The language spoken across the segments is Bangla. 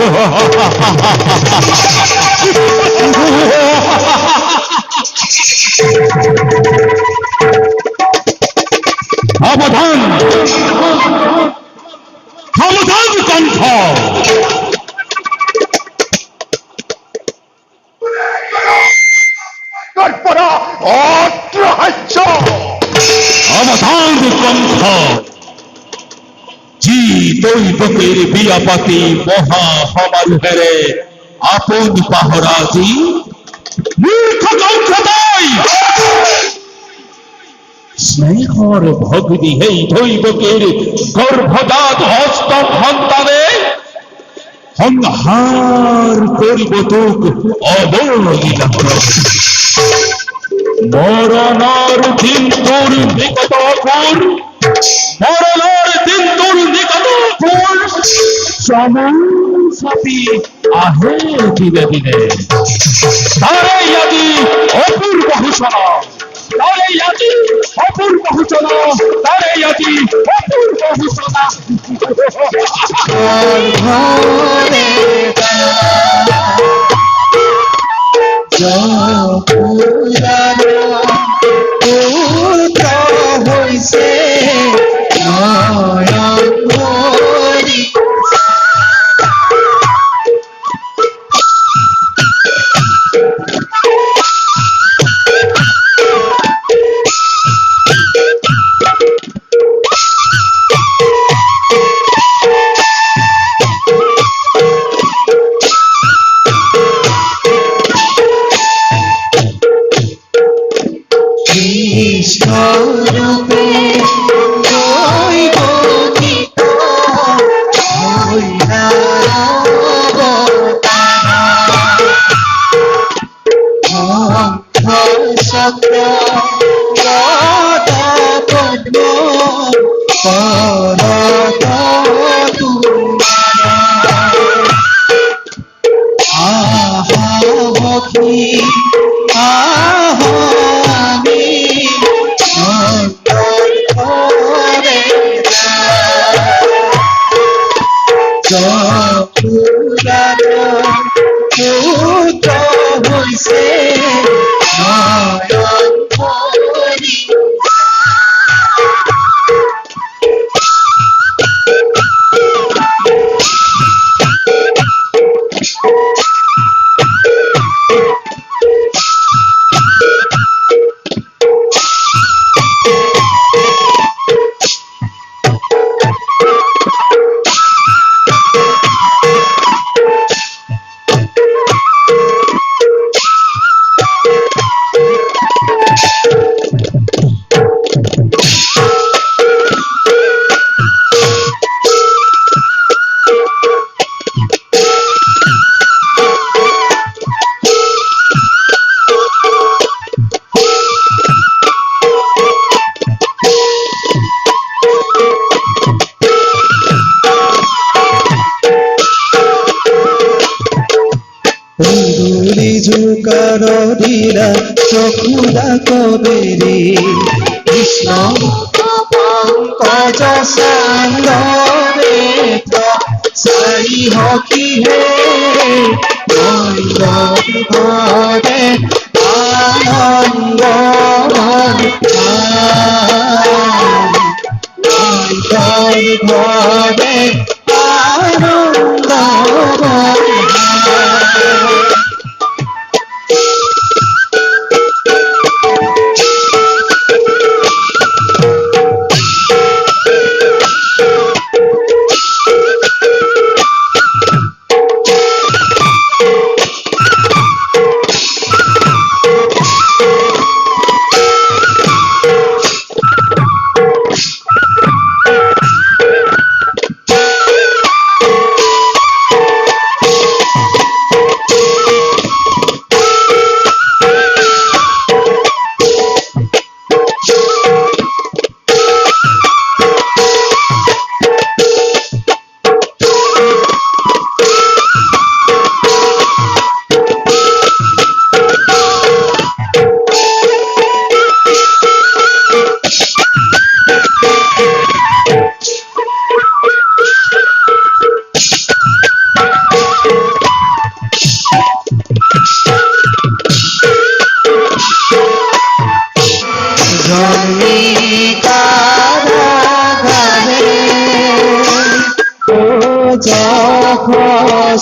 সাবধান, সাবধান কণ্ঠ। সাবধান কণ্ঠ। জি দৈবকের বিয়াপাতি মহা সমারোহেরে আপন পাহরাজি মূর্খ কণ্ঠতাই স্নেহর ভগ্নি এই দৈবকের গর্ভজাত হস্তম সন্তানে সংহার করিব তোক অবলীলা মরণর দিন তোর নিকট অপুর, মরণর দিন তোর নিকট অপুর সমন সাপি আহে দিনে দিনে। তারে আজি অপূর্ব ঘোষণা, তারে আজি অপূর্ব ঘোষণা, তারে আজি অপূর্ব ঘোষণা। হইছে নয়ন ভরি কৃষ্ণরূপে দৈবকিত চক্র পদ্ম করত আহা ভক্তি আহামি পুত্র হইছে নয়ন ভরি ঝুকার ধীরা চক্ষুরা কবেরে কৃষ্ণ পঙ্কজ সান্দরে সাই হকি হে ঘরে আনন্দ ঘরে আনন্দ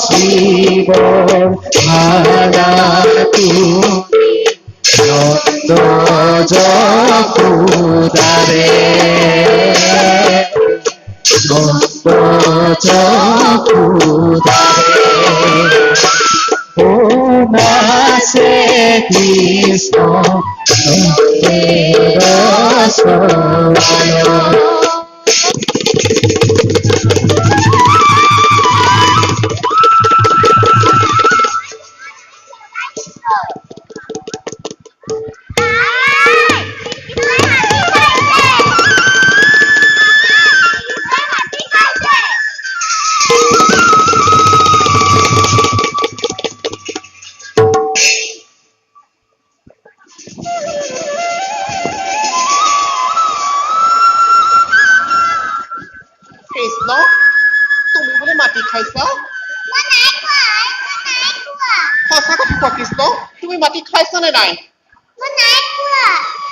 শিৱৰ মালা তুমি নন্দ যশোদাৰে নন্দ যশোদাৰে ও নাচে কৃষ্ণ নন্দের চৰণ কৃষ্ণ তুমি বোলে মাটি খাইছা সঁচা কথা কোৱা কৃষ্ণ তুমি মাটি খাইছা নে নাই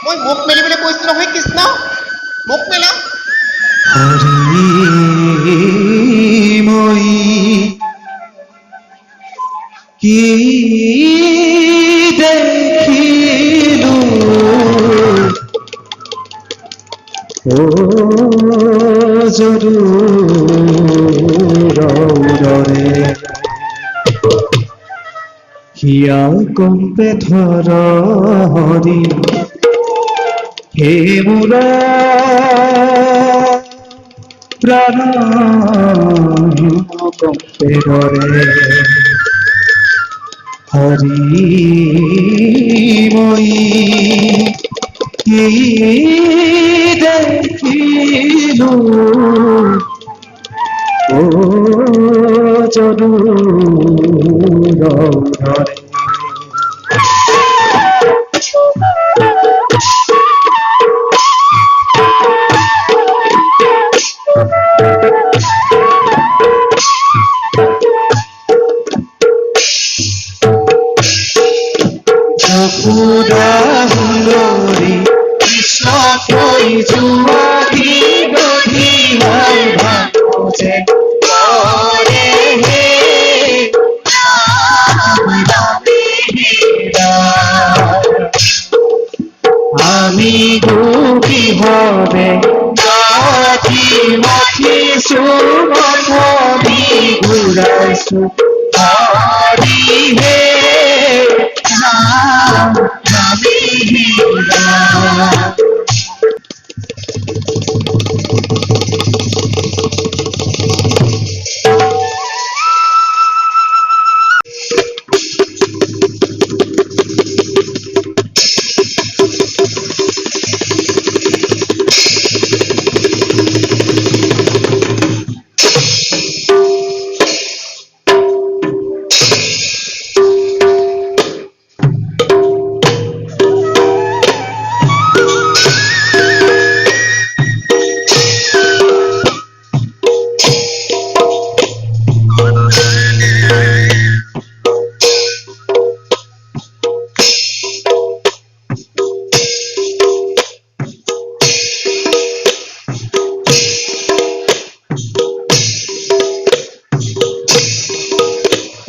মই মুখ মেলিবলৈ কৈছো নহয় কৃষ্ণ মুখ মেলা হৰি মই কি দেখিলো ও জৰুৰৰে হিয়া কম্পে ধৰ হৰি হে মোৰ প্রাণ কম্পে ধরে হরি মই কি দেখিলো ও জৰুৰৰে যশোদা সুন্দৰী কৃষ্ণ থৈ যোৱা বিৰোধী হৈ ভাঙোতে কৰে হে আমি গোপী হবে গাঠি মাথিছো মথি ঘূৰাইছো হৰি হে নাম নামি হীৰা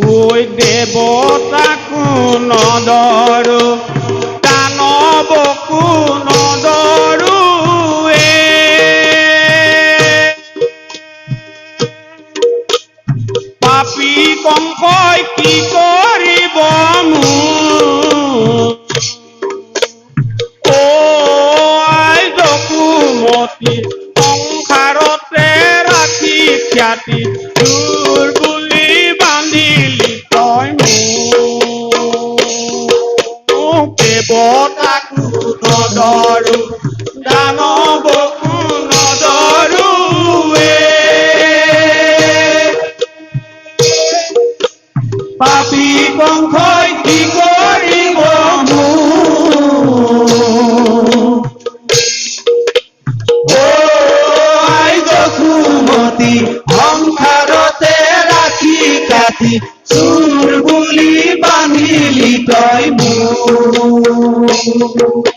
ঐ দেৱতাকো নদৰো দানৱকো নদৰো পাপী কংসই কি কৰিব মোক ঐ যশোমতী সংসাৰতে ৰাখি খ্যাতি দূৰ বুলি বান্ধিলি তই মোক দেৱতাকো নদৰো দানৱকো নদৰো পাপী কংসই কি কৰিব মোক যশোমতী সংসাৰতে ৰাখি কাটি চোৰ বুলি বান্ধিলি তই মোক